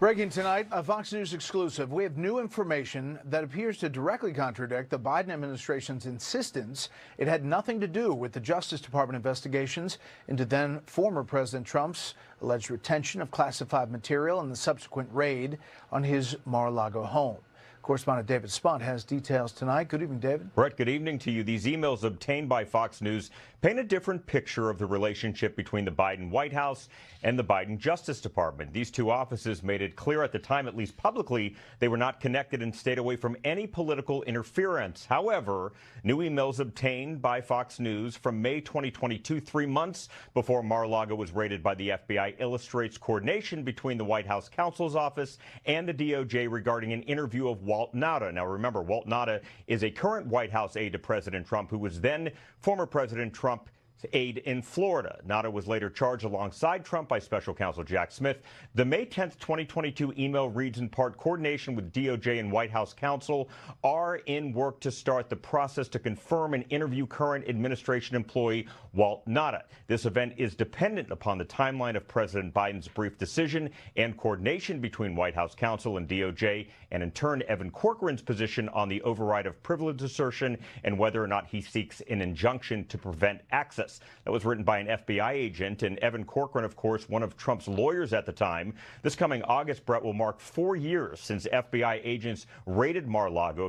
Breaking tonight, a Fox News exclusive. We have new information that appears to directly contradict the Biden administration's insistence it had nothing to do with the Justice Department investigations into then former President Trump's alleged retention of classified material and the subsequent raid on his Mar-a-Lago home. Correspondent David Spunt has details tonight. Good evening, David. Brett, good evening to you. These emails obtained by Fox News paint a different picture of the relationship between the Biden White House and the Biden Justice Department. These two offices made it clear at the time, at least publicly, they were not connected and stayed away from any political interference. However, new emails obtained by Fox News from May 2022, 3 months before Mar-a-Lago was raided by the FBI, illustrates coordination between the White House counsel's office and the DOJ regarding an interview of Walt Nauta. Now, remember, Walt Nauta is a current White House aide to President Trump, who was then former President Trump's aide in Florida. Nauta was later charged alongside Trump by special counsel Jack Smith. The May 10th, 2022 email reads in part, coordination with DOJ and White House counsel are in work to start the process to confirm and interview current administration employee Walt Nauta. This event is dependent upon the timeline of President Biden's brief decision and coordination between White House counsel and DOJ, and in turn, Evan Corcoran's position on the override of privilege assertion and whether or not he seeks an injunction to prevent access. That was written by an FBI agent, and Evan Corcoran, of course, one of Trump's lawyers at the time. This coming August, Brett, will mark 4 years since FBI agents raided Mar-a-Lago.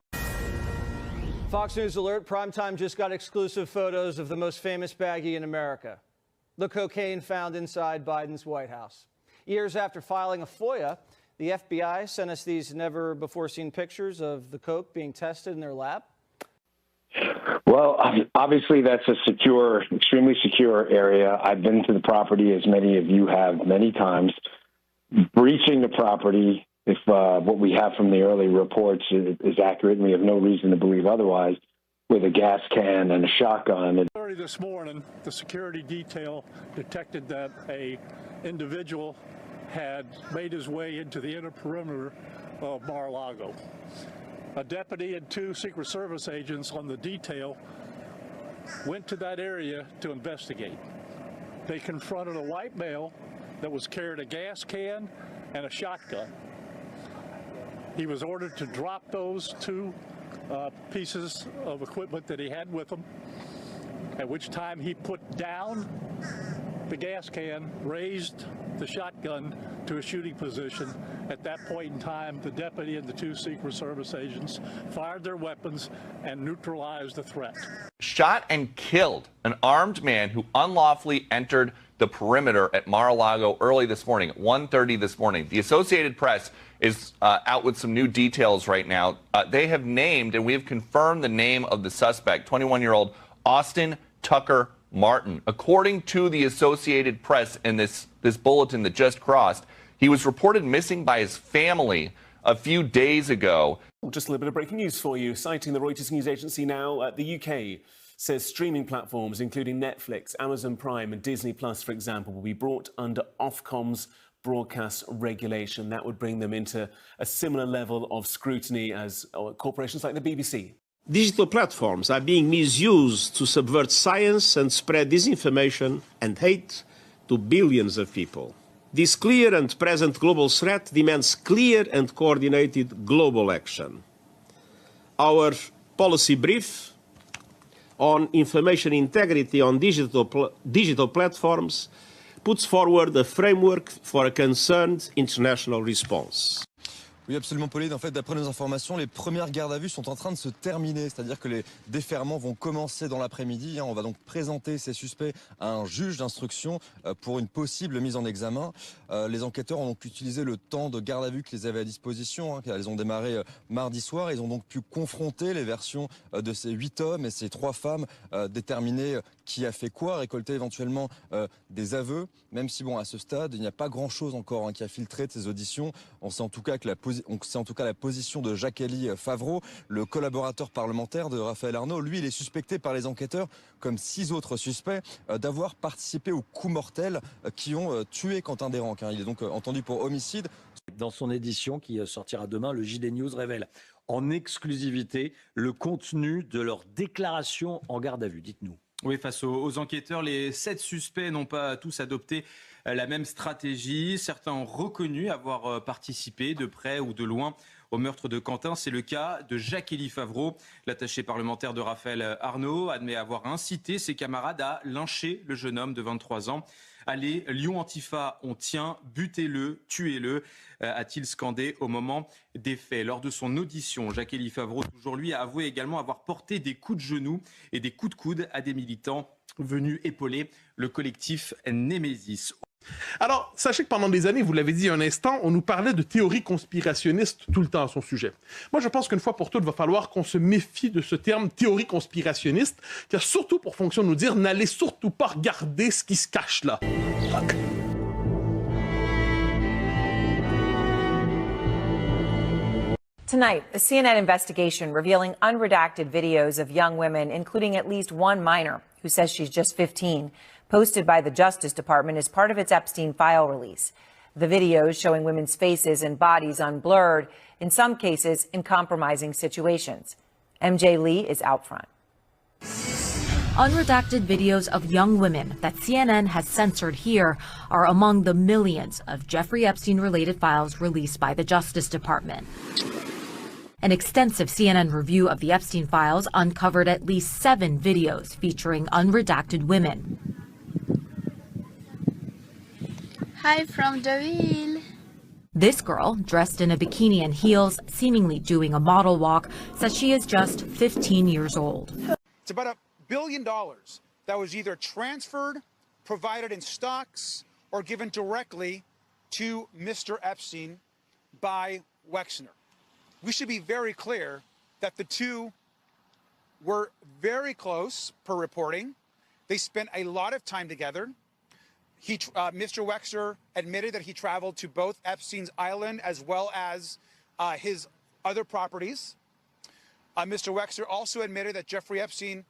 Fox News alert, primetime just got exclusive photos of the most famous baggie in America, the cocaine found inside Biden's White House. Years after filing a FOIA, the FBI sent us these never-before-seen pictures of the coke being tested in their lab. Well, obviously, that's a secure, extremely secure area. I've been to the property, as many of you have, many times. Breaching the property, if what we have from the early reports is accurate, and we have no reason to believe otherwise, with a gas can and a shotgun. Early this morning, the security detail detected that an individual had made his way into the inner perimeter of Mar-a-Lago. A deputy and 2 Secret Service agents on the detail went to that area to investigate. They confronted a white male that was carrying a gas can and a shotgun. He was ordered to drop those 2 pieces of equipment that he had with him, at which time he put down the gas can, raised the shotgun to a shooting position. At that point in time, the deputy and the 2 Secret Service agents fired their weapons and neutralized the threat. Shot and killed an armed man who unlawfully entered the perimeter at Mar-a-Lago early this morning, at 1:30 this morning. The Associated Press is out with some new details right now. They have named, and we have confirmed the name of the suspect, 21-year-old Austin Tucker Martin. According to the Associated Press in this bulletin that just crossed, he was reported missing by his family a few days ago. Just a little bit of breaking news for you. Citing the Reuters news agency now, the UK says streaming platforms, including Netflix, Amazon Prime and Disney Plus, for example, will be brought under Ofcom's broadcast regulation. That would bring them into a similar level of scrutiny as corporations like the BBC. Digital platforms are being misused to subvert science and spread disinformation and hate to billions of people. This clear and present global threat demands clear and coordinated global action. Our policy brief on information integrity on digital platforms puts forward a framework for a concerned international response. Oui, absolument, Pauline. En fait, d'après nos informations, les premières gardes à vue sont en train de se terminer. C'est-à-dire que les déferlements vont commencer dans l'après-midi. On va donc présenter ces suspects à un juge d'instruction pour une possible mise en examen. Les enquêteurs ont donc utilisé le temps de garde à vue qu'ils avaient à disposition. Elles ont démarré mardi soir. Ils ont donc pu confronter les versions de ces 8 hommes et ces 3 femmes, déterminer qui a fait quoi, récolter éventuellement des aveux. Même si, bon, à ce stade, il n'y a pas grand-chose encore qui a filtré de ces auditions. On sait en tout cas que la position de Jacques-Élie Favreau, le collaborateur parlementaire de Raphaël Arnaud. Lui, il est suspecté par les enquêteurs, comme 6 autres suspects, d'avoir participé aux coups mortels qui ont tué Quentin Desranques. Il est donc entendu pour homicide. Dans son édition qui sortira demain, le JD News révèle en exclusivité le contenu de leur déclaration en garde à vue. Dites-nous. Oui, face aux enquêteurs, les 7 suspects n'ont pas tous adopté la même stratégie. Certains ont reconnu avoir participé de près ou de loin au meurtre de Quentin. C'est le cas de Jacques-Élie Favreau. L'attaché parlementaire de Raphaël Arnaud admet avoir incité ses camarades à lyncher le jeune homme de 23 ans. Allez, Lyon Antifa, on tient, butez-le, tuez-le, a-t-il scandé au moment des faits. Lors de son audition, Jacques-Élie Favreau, toujours lui, a avoué également avoir porté des coups de genoux et des coups de coude à des militants venus épauler le collectif Némésis. Alors, sachez que pendant des années, vous l'avez dit un instant, on nous parlait de théories conspirationnistes tout le temps à son sujet. Moi, je pense qu'une fois pour toutes, il va falloir qu'on se méfie de ce terme théorie conspirationniste, qui a surtout pour fonction de nous dire n'allez surtout pas regarder ce qui se cache là. Tonight, a CNN investigation revealing unredacted videos of young women, including at least one minor who says she's just 15, posted by the Justice Department as part of its Epstein file release. The videos showing women's faces and bodies unblurred, in some cases in compromising situations. MJ Lee is out front. Unredacted videos of young women that CNN has censored here are among the millions of Jeffrey Epstein-related files released by the Justice Department. An extensive CNN review of the Epstein files uncovered at least 7 videos featuring unredacted women. Hi from Deauville. This girl, dressed in a bikini and heels, seemingly doing a model walk, says she is just 15 years old. It's about $1 billion that was either transferred, provided in stocks, or given directly to Mr. Epstein by Wexner. We should be very clear that the two were very close per reporting. They spent a lot of time together. Mr. Wexner admitted that he traveled to both Epstein's island as well as his other properties. Mr. Wexner also admitted that Jeffrey Epstein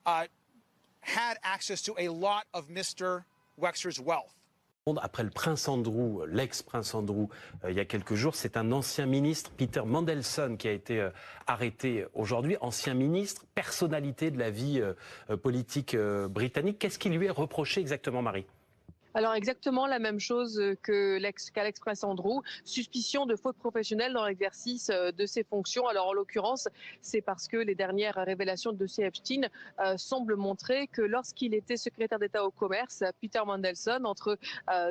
had access to a lot of Mr. Wexner's wealth. Après le prince Andrew, l'ex-prince Andrew, il y a quelques jours, c'est un ancien ministre, Peter Mandelson, qui a été arrêté aujourd'hui. Ancien ministre, personnalité de la vie politique britannique. Qu'est-ce qui lui est reproché exactement, Marie ? Alors exactement la même chose qu'à l'ex-prince Andrew, suspicion de faute professionnelle dans l'exercice de ses fonctions. Alors en l'occurrence, c'est parce que les dernières révélations de dossier Epstein semblent montrer que lorsqu'il était secrétaire d'État au commerce, Peter Mandelson, entre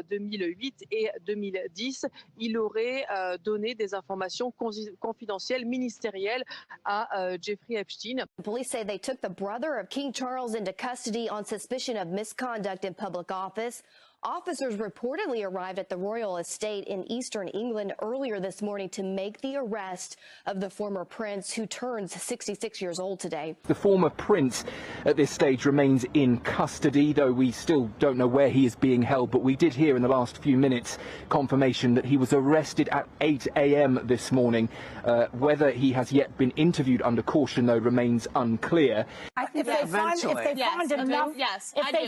2008 et 2010, il aurait donné des informations confidentielles ministérielles à Jeffrey Epstein. Police say they took the brother of King Charles into custody on suspicion of misconduct in public office. Officers reportedly arrived at the royal estate in eastern England earlier this morning to make the arrest of the former prince, who turns 66 years old today. The former prince at this stage remains in custody, though we still don't know where he is being held. But we did hear in the last few minutes confirmation that he was arrested at 8 a.m. this morning. Whether he has yet been interviewed under caution, though, remains unclear. If they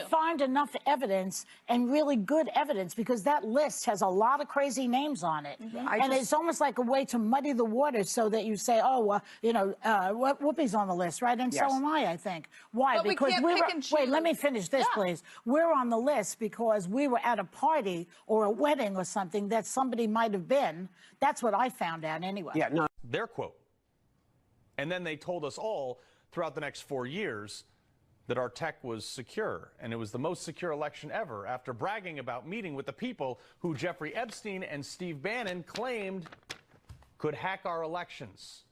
find enough evidence, and really good evidence, because that list has a lot of crazy names on it. And it's almost like a way to muddy the waters so that you say, oh, Whoopi's on the list, right? And so am I think. Why? But because we can't pick and choose. Wait, let me finish this, please. We're on the list because we were at a party or a wedding or something that somebody might have been. That's what I found out anyway. Yeah, no. Their quote. And then they told us all throughout the next 4 years that our tech was secure, and it was the most secure election ever, after bragging about meeting with the people who Jeffrey Epstein and Steve Bannon claimed could hack our elections.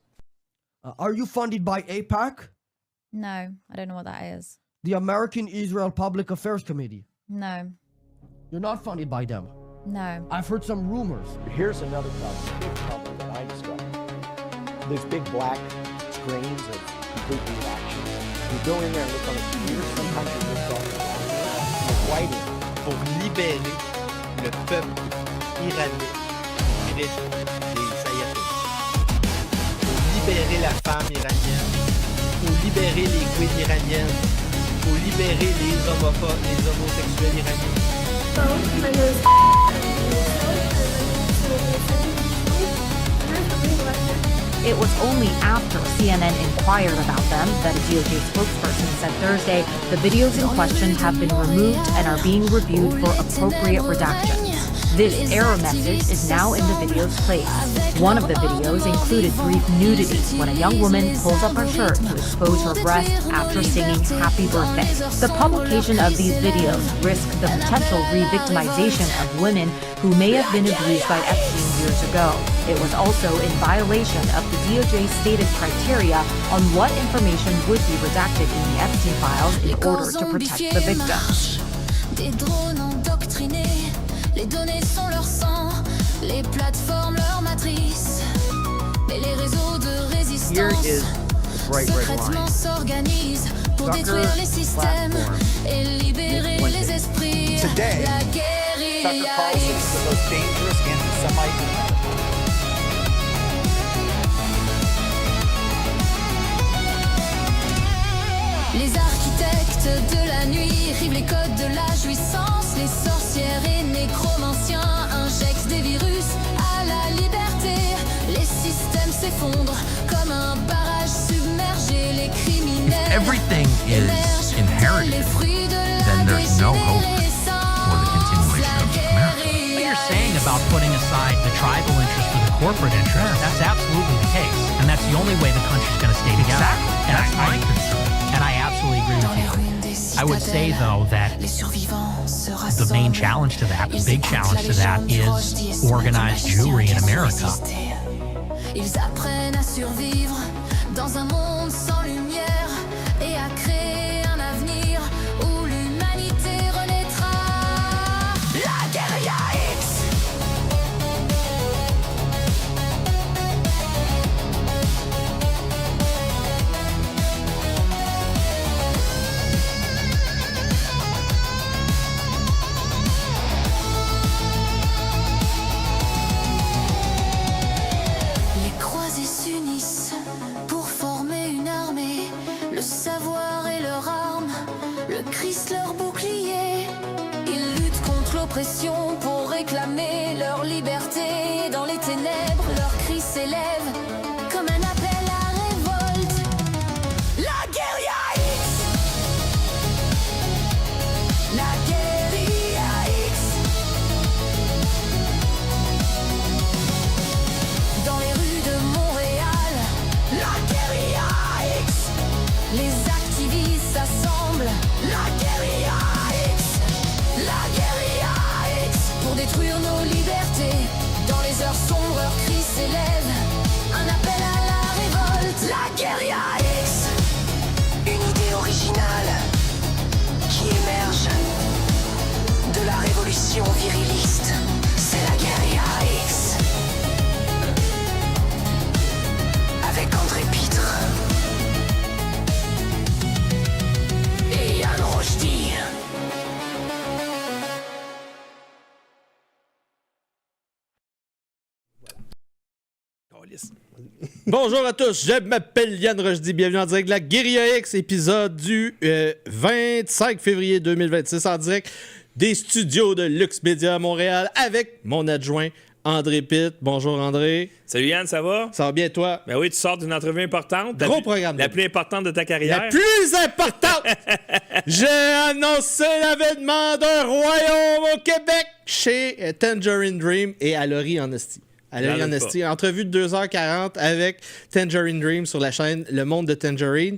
Are you funded by AIPAC? No, I don't know what that is. The American Israel Public Affairs Committee? No. You're not funded by them? No. I've heard some rumors. Here's another problem, big problem that I discovered. Those big black screens of complete reactions. You go in there and look on the computer, sometimes you look on the writing. Pour libérer le peuple iranien des ayatollahs. Pour libérer la femme iranienne. Pour libérer les queens iraniennes. Pour libérer les homosexuels iraniens. It was only after CNN inquired about them that a DOJ spokesperson said Thursday the videos in question have been removed and are being reviewed for appropriate redactions. This error message is now in the video's place. One of the videos included brief nudity when a young woman pulls up her shirt to expose her breasts after singing Happy Birthday. The publication of these videos risks the potential re-victimization of women who may have been abused by Epstein years ago. It was also in violation of the DOJ's stated criteria on what information would be redacted in the Epstein files in order to protect the victims. Des drones endoctrinés, les données sont leur sang, les plateformes leur matrice, mais les réseaux de résistance secrètement s'organisent pour détruire les systèmes et libérer les esprits. Today, La Tucker guérilla Carlson is the most dangerous anti-Semite. Les architectes de la nuit rivent les codes de la jouissance. Les sorcières et nécromanciens injectent des virus à la liberté. Les systèmes s'effondrent comme un barrage submergé. Les criminels Everything is inherited, then there's no hope for the continuation of America. What you're saying about putting aside the tribal interest for the corporate interest, that's absolutely the case. And that's the only way the country's going to stay together. Exactly. And that's my concern. And I absolutely agree with you. I would say, though, that the main challenge to that, the big challenge to that, is organized Jewry in America. Ils apprennent à survivre dans un monde sans lumière et à créer un avenir où l'humanité renaîtra. La guérilla X. Les croisés s'unissent pour former une armée. Le savoir est leur arme, le Christ leur bouclier. Ils luttent contre l'oppression pour réclamer leur liberté. Dans les ténèbres, leurs cris s'élèvent comme un appel à révolte. La guérilla X. La guérilla X. Dans les rues de Montréal, la guérilla X. Les activistes s'assemblent, la guérilla X. La guérilla X. Pour détruire nos libertés, dans les heures sombres, leurs cris s'élèvent. Un appel à la révolte, la guérilla X. Une idée originale qui émerge de la révolution viriliste. C'est la guérilla X. Avec André Pitre et Yann Rochdy. Bonjour à tous, je m'appelle Yann Rochdy, bienvenue en direct de la Guérilla X, épisode du 25 février 2026, en direct des studios de Lux Media à Montréal, avec mon adjoint André Pitt. Bonjour André. Salut Yann, ça va? Ça va bien toi? Ben oui, tu sors d'une entrevue importante. Gros programme. La plus importante de ta carrière. La plus importante! J'ai annoncé l'avènement d'un royaume au Québec chez Tangerine Dream et à Laurie en esti. Alors, entrevue de 2h40 avec Tangerine Dream sur la chaîne Le Monde de Tangerine.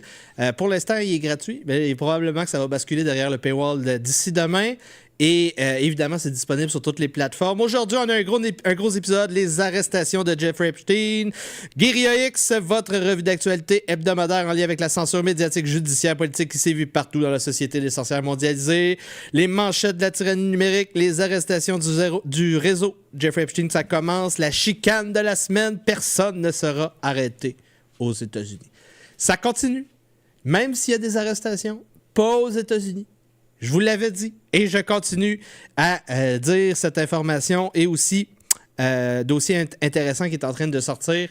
Pour l'instant, il est gratuit, mais probablement que ça va basculer derrière le paywall d'ici demain. Et évidemment, c'est disponible sur toutes les plateformes. Aujourd'hui, on a un gros épisode, les arrestations de Jeffrey Epstein. Guérilla X, votre revue d'actualité hebdomadaire en lien avec la censure médiatique, judiciaire, politique qui s'est vue partout dans la société des sorcières mondialisées. Les manchettes de la tyrannie numérique, les arrestations du réseau Jeffrey Epstein, ça commence. La chicane de la semaine, personne ne sera arrêté aux États-Unis. Ça continue, même s'il y a des arrestations, pas aux États-Unis. Je vous l'avais dit et je continue à dire cette information et aussi dossier intéressant qui est en train de sortir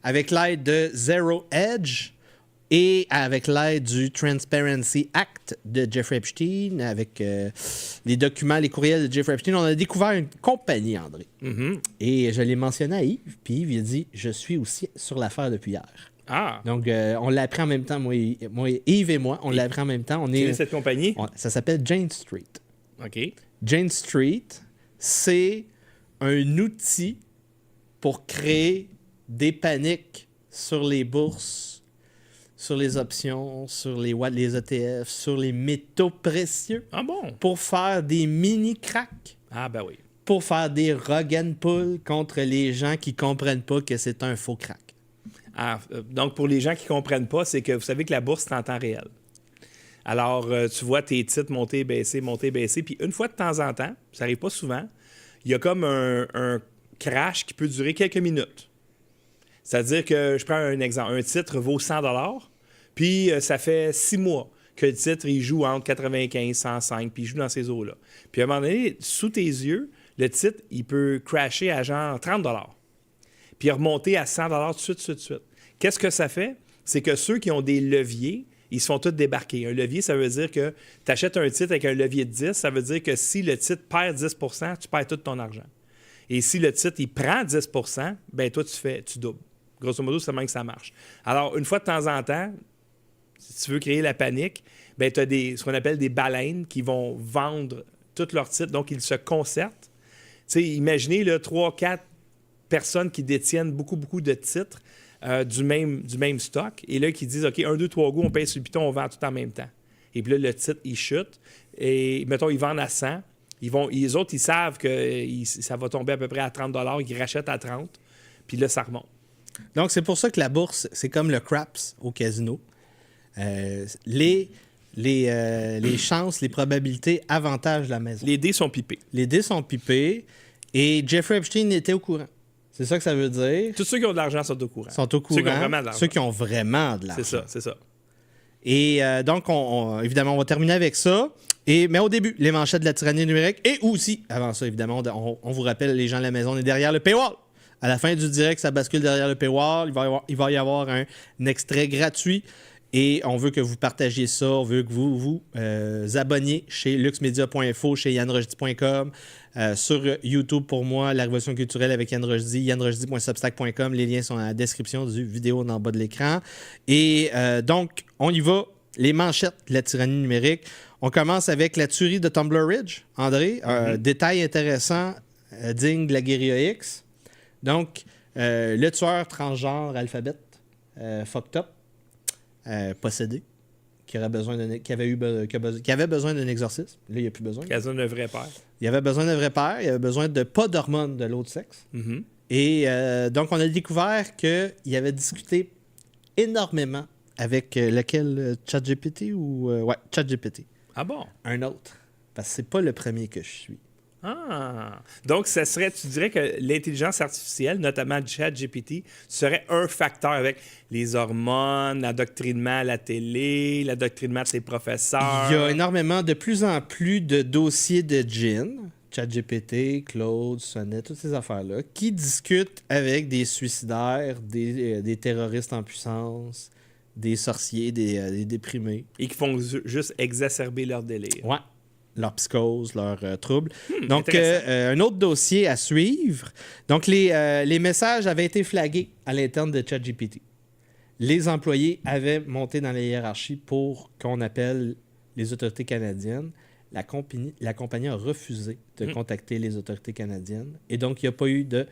avec l'aide de Zero Edge Et avec l'aide du Transparency Act de Jeffrey Epstein, avec les documents, les courriels de Jeffrey Epstein, on a découvert une compagnie, André. Et je l'ai mentionné à Yves, puis Yves il a dit « Je suis aussi sur l'affaire depuis hier ». Ah! Donc, on l'a appris en même temps, moi, Yves et moi, on l'a appris en même temps. Quelle est cette compagnie? Ça s'appelle Jane Street. OK. Jane Street, c'est un outil pour créer des paniques sur les bourses, sur les options, sur les ETF, sur les métaux précieux. Ah bon? Pour faire des mini-cracks. Ah ben oui. Pour faire des rug and pull contre les gens qui comprennent pas que c'est un faux crack. Ah, donc, pour les gens qui comprennent pas, c'est que vous savez que la bourse, c'est en temps réel. Alors, tu vois tes titres monter, baisser, puis une fois de temps en temps, ça n'arrive pas souvent, il y a comme un crash qui peut durer quelques minutes. C'est-à-dire que, je prends un exemple, un titre vaut 100 $, puis ça fait 6 mois que le titre, il joue entre 95, 105, puis il joue dans ces eaux-là. Puis à un moment donné, sous tes yeux, le titre, il peut crasher à genre 30 $, puis remonter à 100 $ tout de suite. Qu'est-ce que ça fait? C'est que ceux qui ont des leviers, ils se font tous débarquer. Un levier, ça veut dire que tu achètes un titre avec un levier de 10, ça veut dire que si le titre perd 10 %, tu perds tout ton argent. Et si le titre, il prend 10 %, ben toi, tu doubles. Grosso modo, c'est même que ça marche. Alors, une fois de temps en temps, si tu veux créer la panique, ben tu as ce qu'on appelle des baleines qui vont vendre tous leurs titres. Donc, ils se concertent. Tu sais, imaginez 3-4 personnes qui détiennent beaucoup de titres du même stock. Et là, qui disent, OK, 1, 2, 3 go, on paye sur le piton, on vend tout en même temps. Et puis là, le titre, il chute. Et mettons, ils vendent à 100. Les autres, ils savent que ça va tomber à peu près à 30 $. Ils rachètent à 30. Puis là, ça remonte. Donc, c'est pour ça que la bourse, c'est comme le craps au casino. Les chances, les probabilités avantagent la maison. Les dés sont pipés. Les dés sont pipés. Et Jeffrey Epstein était au courant. C'est ça que ça veut dire. Tous ceux qui ont de l'argent sont au courant. Sont au courant. Ceux qui ont vraiment de l'argent. Ceux qui ont vraiment de l'argent. C'est ça. Et donc, évidemment, on va terminer avec ça. Mais au début, les manchettes de la tyrannie numérique. Et aussi, avant ça, évidemment, on vous rappelle, les gens de la maison, on est derrière le paywall. À la fin du direct, ça bascule derrière le paywall. Il va y avoir un extrait gratuit. Et on veut que vous partagiez ça. On veut que vous vous abonniez chez luxmedia.info, chez yanrojdi.com, sur YouTube pour moi, La Révolution culturelle avec Yann Rojdi, yanrojdi.substack.com. Les liens sont dans la description du vidéo en bas de l'écran. Et donc, on y va. Les manchettes de la tyrannie numérique. On commence avec la tuerie de Tumblr Ridge. André, détail intéressant, digne de la guérilla X. Donc, le tueur transgenre alphabet, fucked up, possédé, qui avait besoin d'un exorcisme. Là, il n'y a plus besoin. Qui a besoin d'un vrai père. Il avait besoin d'un vrai père. Il avait besoin de pas d'hormones de l'autre sexe. Et donc, on a découvert qu'il avait discuté énormément avec lequel ChatGPT ou... ouais, ChatGPT. Ah bon? Un autre. Parce que c'est pas le premier que je suis. Ah! Donc, tu dirais que l'intelligence artificielle, notamment ChatGPT, serait un facteur avec les hormones, l'endoctrinement à la télé, l'endoctrinement de ses professeurs. Il y a énormément, de plus en plus de dossiers de djinns, ChatGPT, Claude, Sonnet, toutes ces affaires-là, qui discutent avec des suicidaires, des terroristes en puissance, des sorciers, des déprimés. Et qui font juste exacerber leur délire. Ouais. Leur psychose, leurs troubles. Donc, un autre dossier à suivre. Donc, les messages avaient été flagués à l'interne de ChatGPT. Les employés avaient monté dans la hiérarchie pour qu'on appelle les autorités canadiennes. La compagnie a refusé de contacter les autorités canadiennes. Et donc, il n'y a pas eu de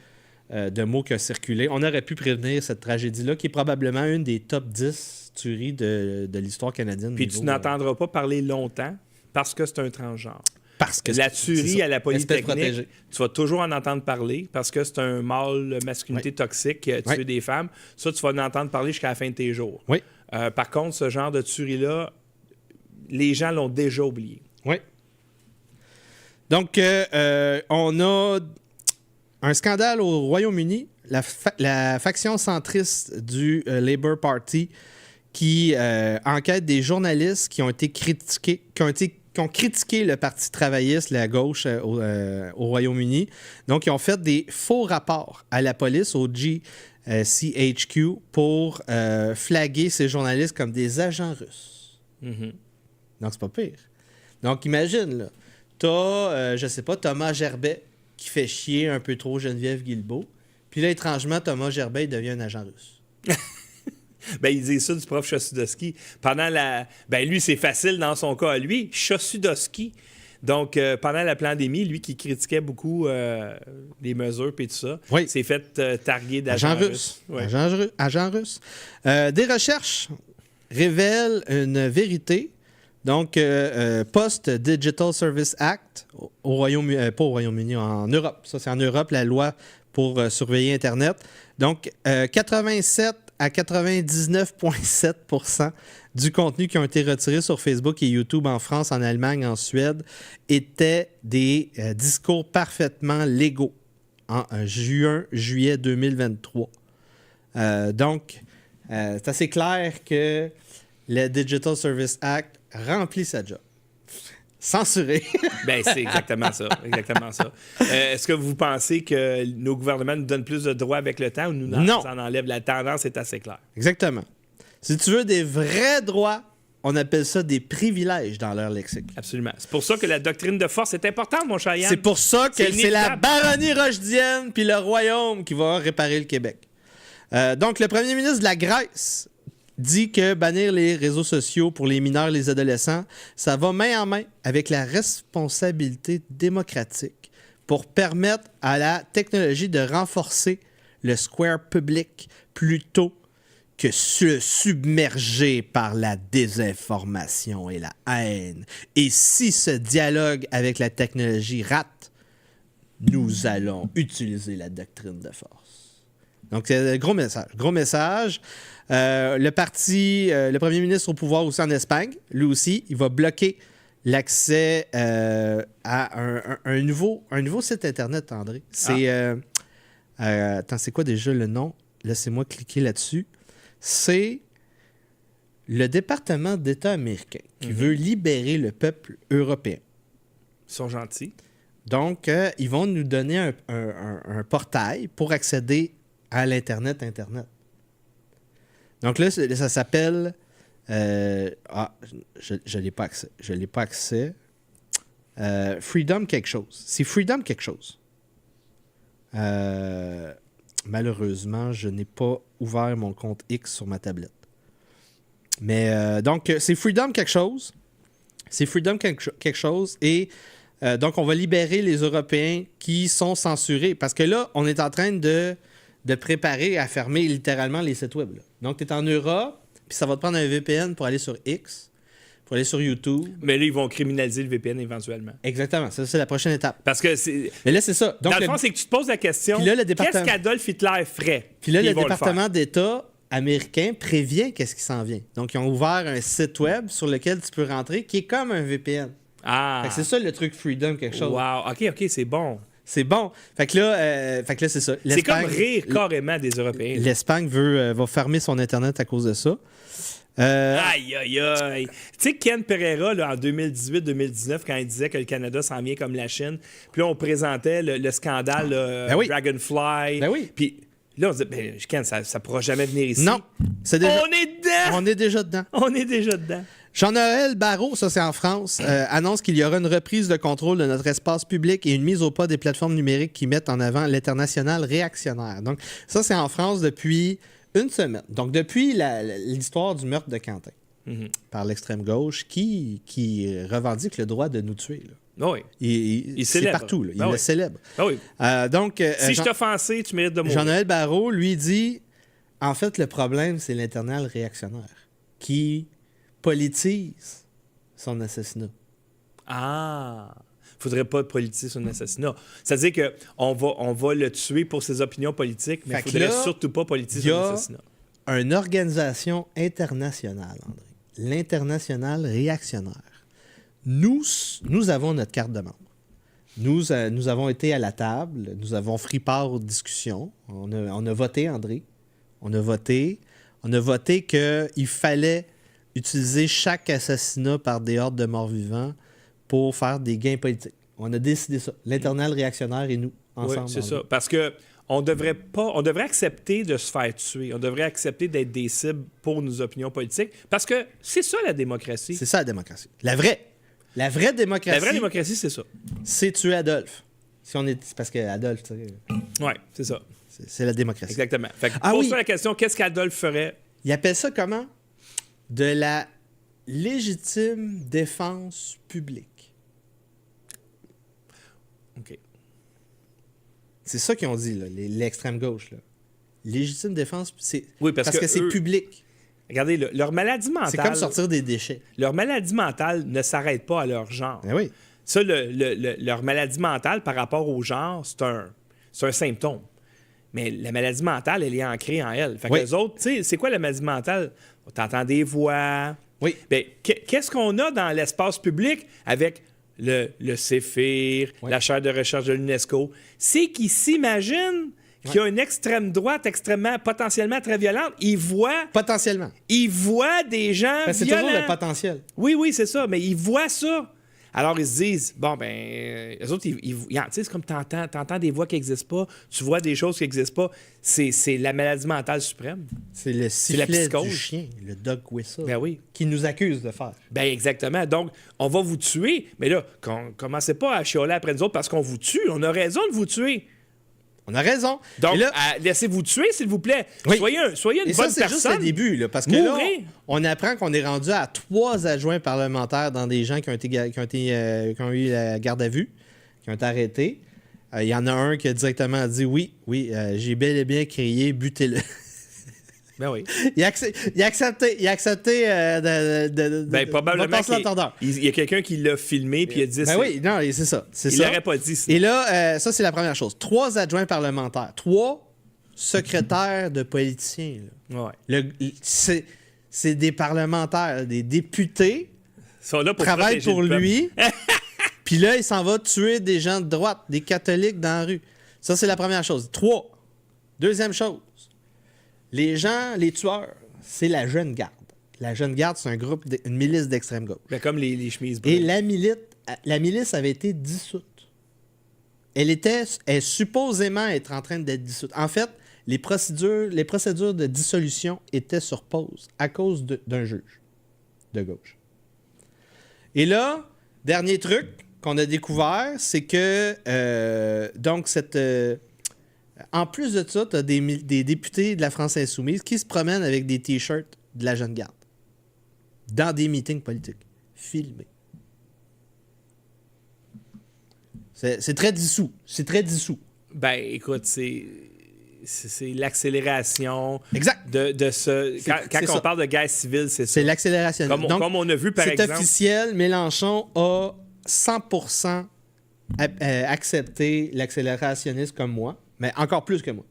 mots qui ont circulé. On aurait pu prévenir cette tragédie-là, qui est probablement une des top 10 tueries de l'histoire canadienne. Puis tu n'entendras pas parler longtemps parce que c'est un transgenre. Parce que la tuerie à la Polytechnique, tu vas toujours en entendre parler parce que c'est un mâle masculinité toxique qui a tué des femmes. Ça, tu vas en entendre parler jusqu'à la fin de tes jours. Oui. Par contre, ce genre de tuerie-là, les gens l'ont déjà oublié. Oui. Donc, on a un scandale au Royaume-Uni. La faction centriste du Labour Party qui enquête des journalistes qui ont été critiqués, qui ont critiqué le Parti travailliste, la gauche au Royaume-Uni. Donc, ils ont fait des faux rapports à la police, au CHQ pour flaguer ces journalistes comme des agents russes. Mhm. Donc, c'est pas pire. Donc, imagine, là, t'as, je sais pas, Thomas Gerbet qui fait chier un peu trop Geneviève Guilbeault. Puis là, étrangement, Thomas Gerbet, il devient un agent russe. Ben, il dit ça du prof Chossudowski. Pendant la... Ben, lui, c'est facile dans son cas à lui. Chossudowski. Donc, pendant la pandémie, lui qui critiquait beaucoup les mesures et tout ça, s'est fait targuer d'agent russe. Ouais. Agent russe. Des recherches révèlent une vérité. Donc, Post-Digital Service Act au Royaume-Uni, pas au Royaume-Uni, en Europe. Ça, c'est en Europe, la loi pour surveiller Internet. Donc, 87 à 99,7% du contenu qui ont été retirés sur Facebook et YouTube en France, en Allemagne, en Suède, étaient des discours parfaitement légaux en juillet 2023. Donc, c'est assez clair que le Digital Service Act remplit sa job. Censuré. Ben, c'est exactement ça. Exactement ça. Est-ce que vous pensez que nos gouvernements nous donnent plus de droits avec le temps ou nous en enlèvent? La tendance est assez claire. Exactement. Si tu veux des vrais droits, on appelle ça des privilèges dans leur lexique. Absolument. C'est pour ça que la doctrine de force est importante, mon cher Yann. C'est pour ça que c'est la baronnie rochedienne puis le royaume qui va réparer le Québec. Donc, le premier ministre de la Grèce dit que bannir les réseaux sociaux pour les mineurs et les adolescents, ça va main en main avec la responsabilité démocratique pour permettre à la technologie de renforcer le square public plutôt que se submerger par la désinformation et la haine. Et si ce dialogue avec la technologie rate, nous allons utiliser la doctrine de force. Donc, c'est un gros message. Gros message. Le premier ministre au pouvoir aussi en Espagne, lui aussi, il va bloquer l'accès à un nouveau site Internet, André. C'est... attends, c'est quoi déjà le nom? Laissez-moi cliquer là-dessus. C'est le département d'État américain qui veut libérer le peuple européen. Ils sont gentils. Donc, ils vont nous donner un portail pour accéder à l'Internet. Donc là, ça s'appelle... je n'ai pas accès. Je n'ai pas accès. Freedom quelque chose. C'est Freedom quelque chose. Malheureusement, je n'ai pas ouvert mon compte X sur ma tablette. Mais donc, c'est Freedom quelque chose. C'est Freedom quelque chose. Et donc, on va libérer les Européens qui sont censurés. Parce que là, on est en train de préparer à fermer littéralement les sites web. Là. Donc, tu es en Europe, puis ça va te prendre un VPN pour aller sur X, pour aller sur YouTube. Mais là, ils vont criminaliser le VPN éventuellement. Exactement. Ça, c'est la prochaine étape. Parce que c'est... Mais là, c'est ça. Donc, dans le fond, c'est que tu te poses la question, qu'est-ce qu'Adolf Hitler ferait? Puis là, le département d'État américain prévient qu'est-ce qui s'en vient. Donc, ils ont ouvert un site web sur lequel tu peux rentrer qui est comme un VPN. Ah! Fait que c'est ça le truc Freedom quelque chose. Wow! OK, c'est bon. C'est bon. Fait que là, c'est ça. C'est comme rire carrément des Européens. L'Espagne va fermer son Internet à cause de ça. Aïe, aïe, aïe. Tu sais, Ken Pereira, là, en 2018-2019, quand il disait que le Canada s'en vient comme la Chine, puis là, on présentait le scandale Dragonfly. Ben oui. Puis là, on se disait, Ken, ça ne pourra jamais venir ici. Non. On est dedans! On est déjà dedans. On est déjà dedans. Jean-Noël Barrot, ça c'est en France, annonce qu'il y aura une reprise de contrôle de notre espace public et une mise au pas des plateformes numériques qui mettent en avant l'international réactionnaire. Donc ça c'est en France depuis une semaine. Donc depuis l'histoire du meurtre de Quentin par l'extrême gauche qui revendique le droit de nous tuer. Là. Oui. Il c'est partout. Là. Il le célèbre. Oui. Donc, si je t'ai offensé, tu mérites de mourir. Jean-Noël Barrot, lui, dit en fait, le problème, c'est l'international réactionnaire qui politise son assassinat. Ah! Faudrait pas politiser son assassinat. C'est-à-dire qu'on va le tuer pour ses opinions politiques, mais il faudrait surtout pas politiser son assassinat. Une organisation internationale, André, l'international réactionnaire. Nous avons notre carte de membre. Nous avons été à la table, nous avons pris part aux discussions. On a voté, André. On a voté qu'il fallait utiliser chaque assassinat par des hordes de morts-vivants pour faire des gains politiques. On a décidé ça. L'international réactionnaire et nous, ensemble. Oui, c'est ça. Parce que on devrait accepter de se faire tuer. On devrait accepter d'être des cibles pour nos opinions politiques. Parce que c'est ça, la démocratie. C'est ça, la démocratie. La vraie démocratie. La vraie démocratie, c'est ça. C'est tuer Adolphe. Si on est... Parce que Adolphe, tu sais... Oui, c'est ça. C'est la démocratie. Exactement. Fait que pose-toi la question, qu'est-ce qu'Adolphe ferait? Il appelle ça comment? De la légitime défense publique. OK. C'est ça qu'ils ont dit, là, l'extrême gauche. Là. Légitime défense, c'est parce que c'est eux, public. Regardez, leur maladie mentale... C'est comme sortir des déchets. Leur maladie mentale ne s'arrête pas à leur genre. Ben oui. Ça, leur maladie mentale par rapport au genre, c'est un symptôme. Mais la maladie mentale, elle est ancrée en elle. Fait que les autres, tu sais, c'est quoi la maladie mentale? T'entends des voix. Oui. Bien, qu'est-ce qu'on a dans l'espace public avec le CEFIR, la chaire de recherche de l'UNESCO? C'est qu'ils s'imaginent qu'il y a une extrême droite potentiellement très violente. Ils voient... Potentiellement. Ils voient des gens c'est violents. toujours le potentiel. Oui, c'est ça. Mais ils voient ça. Alors, ils se disent, bon, ben, eux autres, tu sais, c'est comme t'entends des voix qui n'existent pas, tu vois des choses qui n'existent pas. C'est la maladie mentale suprême. C'est le sifflet du chien, le dog whistle, qui nous accuse de faire. Ben exactement. Donc, on va vous tuer, mais là, commencez pas à chialer après nous autres parce qu'on vous tue. On a raison de vous tuer. On a raison. Donc, laissez-vous tuer, s'il vous plaît. Oui. Soyez une bonne personne. C'est juste le début, là, parce que là, on apprend qu'on est rendu à 3 adjoints parlementaires dans des gens qui ont eu la garde à vue, qui ont été arrêtés. Il y en a un qui a directement dit oui, j'ai bel et bien crié, butez-le. Ben oui. Il a accepté de probablement il y a quelqu'un qui l'a filmé puis il a dit ben oui, non, c'est ça. Il l'aurait pas dit. Et là, ça, c'est la première chose. 3 adjoints parlementaires. 3 secrétaires de politiciens. Là. Ouais. C'est des parlementaires, des députés sont là pour travaillent pour lui. Puis là, il s'en va tuer des gens de droite, des catholiques dans la rue. Ça, c'est la première chose. 3. Deuxième chose. Les tueurs, c'est la jeune garde. La jeune garde, c'est un groupe, une milice d'extrême gauche. Ben, comme les chemises brunes. Et la milice avait été dissoute. Elle supposément être en train d'être dissoute. En fait, les procédures de dissolution étaient sur pause à cause d'un juge de gauche. Et là, dernier truc qu'on a découvert, c'est que donc en plus de ça, tu as des députés de la France insoumise qui se promènent avec des T-shirts de la jeune garde dans des meetings politiques, filmés. C'est très dissous. C'est très dissous. Ben, écoute, c'est l'accélération de ce... Quand on parle de guerre civile, c'est ça. C'est l'accélération. Comme on a vu, par exemple... C'est officiel, Mélenchon a 100% accepté l'accélérationnisme comme moi. Mais encore plus que moi.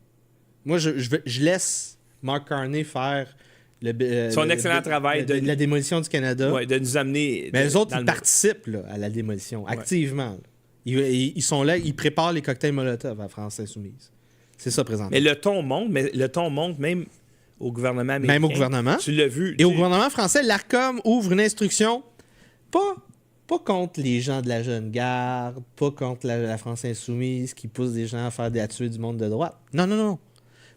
Moi, je laisse Mark Carney faire son excellent travail de la démolition du Canada. Oui, de nous amener... Mais eux autres, ils participent là, à la démolition, activement. Ils sont là, ils préparent les cocktails Molotov à France insoumise. C'est ça, présentement. Mais le ton monte même au gouvernement américain. Même au gouvernement. Tu l'as vu. Et au gouvernement français, l'ARCOM ouvre une instruction, pas contre les gens de la jeune garde, pas contre la France insoumise qui pousse des gens à tuer du monde de droite. Non.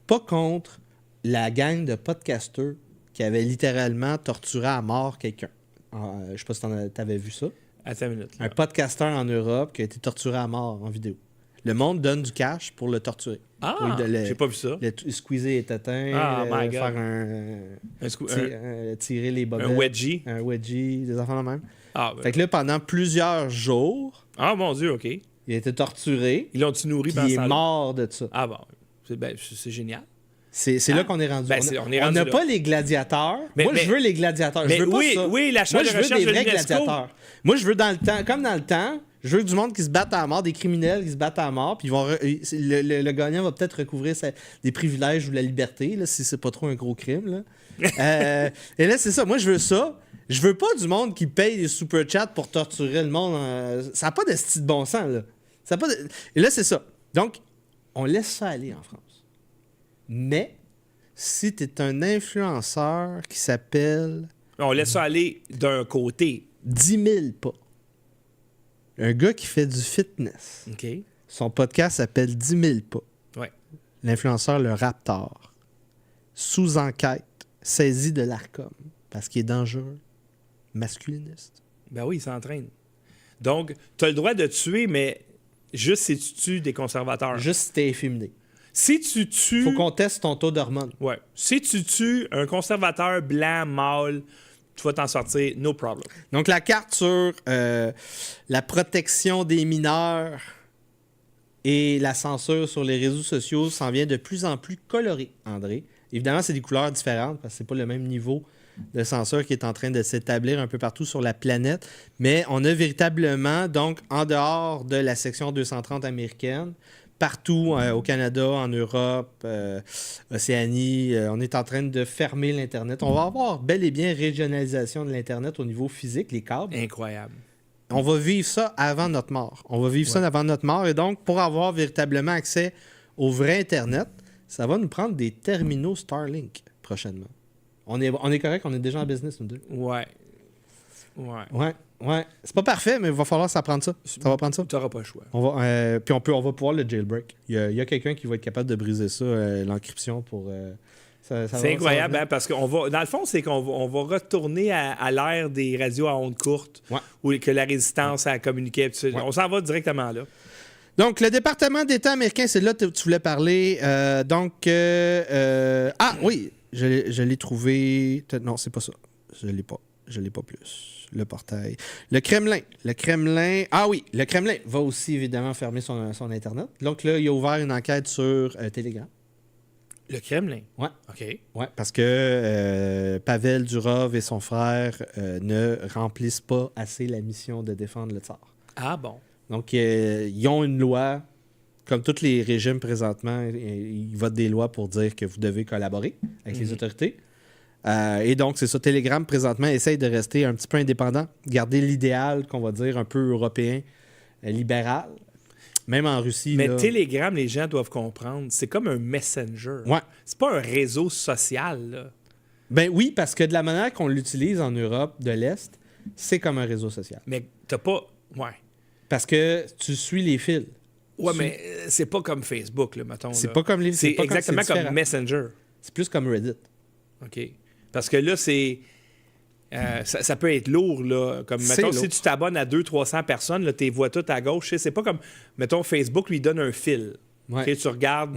Pas contre la gang de podcasteurs qui avait littéralement torturé à mort quelqu'un. Je sais pas si t'avais vu ça. Attends une minute. Là. Un podcasteur en Europe qui a été torturé à mort en vidéo. Le monde donne du cash pour le torturer. Ah, j'ai pas vu ça. Le squeezer est atteint, faire tirer les bobettes. Un wedgie. Un wedgie, des enfants de même. Ah, ben. Fait que là, pendant plusieurs jours... Ah, mon Dieu, OK. Il a été torturé. Ils l'ont-tu nourri puis il est mort de ça. Ah bon, c'est génial. C'est là qu'on est rendu. On n'a pas les gladiateurs. Moi, je veux les gladiateurs. Je veux pas ça. Oui, la chaire de recherche je veux des vrais de gladiateurs. Moi, je veux comme dans le temps, je veux du monde qui se batte à mort, des criminels qui se battent à mort, puis le gagnant va peut-être recouvrir des privilèges ou la liberté, là, si c'est pas trop un gros crime. Là. Et là, c'est ça. Moi, je veux ça. Je veux pas du monde qui paye des super chats pour torturer le monde. Ça n'a pas de style de bon sens, là. Et là, c'est ça. Donc, on laisse ça aller en France. Mais, si tu es un influenceur qui s'appelle... On laisse ça aller d'un côté. 10 000 pas. Un gars qui fait du fitness. OK. Son podcast s'appelle 10 000 pas. Ouais. l'influenceur Le Raptor, sous enquête, saisi de l'Arcom parce qu'il est dangereux, masculiniste. Ben oui, il s'entraîne. Donc, tu as le droit de tuer, mais juste si tu tues des conservateurs. Juste si t'es efféminé. Si tu tues... Faut qu'on teste ton taux d'hormones. Ouais. Si tu tues un conservateur blanc, mâle, tu vas t'en sortir, no problem. Donc, la carte sur la protection des mineurs et la censure sur les réseaux sociaux s'en vient de plus en plus colorée, André. Évidemment, c'est des couleurs différentes parce que c'est pas le même niveau de censure qui est en train de s'établir un peu partout sur la planète. Mais on a véritablement, donc, en dehors de la section 230 américaine, partout au Canada, en Europe, Océanie, on est en train de fermer l'Internet. On va avoir bel et bien régionalisation de l'Internet au niveau physique, les câbles. Incroyable. On va vivre ça avant notre mort. On va vivre ça avant notre mort. Et donc, pour avoir véritablement accès au vrai Internet, ça va nous prendre des terminaux Starlink prochainement. On est correct, on est déjà en business, nous deux. Ouais. C'est pas parfait, mais il va falloir s'apprendre ça. Ça va prendre ça. Tu n'auras pas le choix. Puis on va pouvoir le jailbreak. Il y a quelqu'un qui va être capable de briser ça, l'encryption pour... c'est incroyable, hein, parce qu'on va... Dans le fond, c'est qu'on va retourner à l'ère des radios à ondes courtes, où que la résistance à communiquer. On s'en va directement là. Donc, le département d'État américain, c'est là que tu voulais parler. Oui, je l'ai trouvé... Non, c'est pas ça. Je l'ai pas plus. Le portail. Le Kremlin. Le Kremlin va aussi évidemment fermer son Internet. Donc là, il a ouvert une enquête sur Telegram. Le Kremlin? Ouais. OK. Ouais, parce que Pavel Durov et son frère ne remplissent pas assez la mission de défendre le tsar. Ah bon? Donc, ils ont une loi, comme tous les régimes présentement, ils votent des lois pour dire que vous devez collaborer avec les autorités. Et donc, c'est ça. Telegram, présentement, essaye de rester un petit peu indépendant, garder l'idéal, qu'on va dire, un peu européen, libéral. Même en Russie. Mais là... Telegram, les gens doivent comprendre, c'est comme un messenger. Ouais. C'est pas un réseau social, là. Ben oui, parce que de la manière qu'on l'utilise en Europe de l'Est, c'est comme un réseau social. Mais t'as pas... Ouais. Parce que tu suis les fils. Ouais, mais c'est pas comme Facebook, là, mettons. C'est là. pas comme les... C'est exactement comme Messenger. C'est plus comme Reddit. OK. Parce que là, c'est... ça peut être lourd, là. Comme, mettons, lourd. si tu t'abonnes à 200-300 personnes, là, tu les vois toutes à gauche. C'est pas comme, mettons, Facebook lui donne un fil. Ouais. Tu regardes,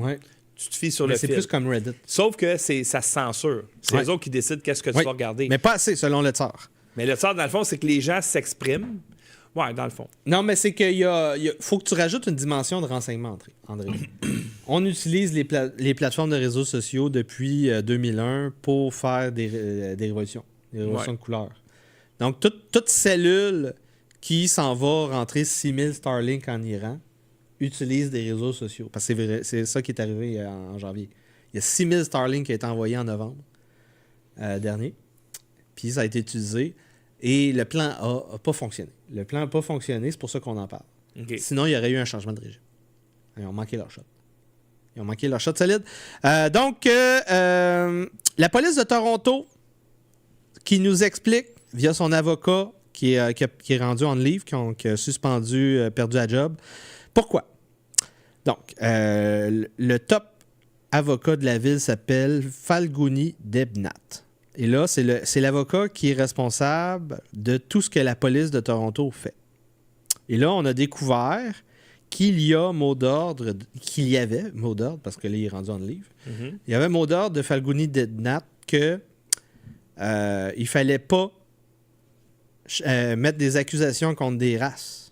tu te fies sur mais le fil. c'est plus comme Reddit. Sauf que ça se censure. C'est eux autres qui décident qu'est-ce que tu vas regarder. Mais pas assez, selon le tsar. Mais le tsar, dans le fond, c'est que les gens s'expriment. Ouais, dans le fond. Non, mais c'est qu'il faut que tu rajoutes une dimension de renseignement, André. On utilise les plateformes de réseaux sociaux depuis 2001 pour faire des révolutions, des révolutions de couleur. Donc, toute cellule qui s'en va rentrer 6000 Starlink en Iran utilise des réseaux sociaux. Parce que c'est ça qui est arrivé en janvier. Il y a 6000 Starlink qui a été envoyé en novembre dernier. Puis ça a été utilisé. Et le plan n'a pas fonctionné. Le plan n'a pas fonctionné, c'est pour ça qu'on en parle. Okay. Sinon, il y aurait eu un changement de régime. Ils ont manqué leur shot. Ils ont manqué leur shot solide. Donc, la police de Toronto qui nous explique, via son avocat qui est rendu en leave, qui a suspendu, perdu la job. Pourquoi? Donc, le top avocat de la ville s'appelle Falguni Debnat. Et là, c'est l'avocat qui est responsable de tout ce que la police de Toronto fait. Et là, on a découvert qu'il y avait mot d'ordre, parce que là, il est rendu en livre. Mm-hmm. Il y avait mot d'ordre de Falguni Debnat que il fallait pas mettre des accusations contre des races.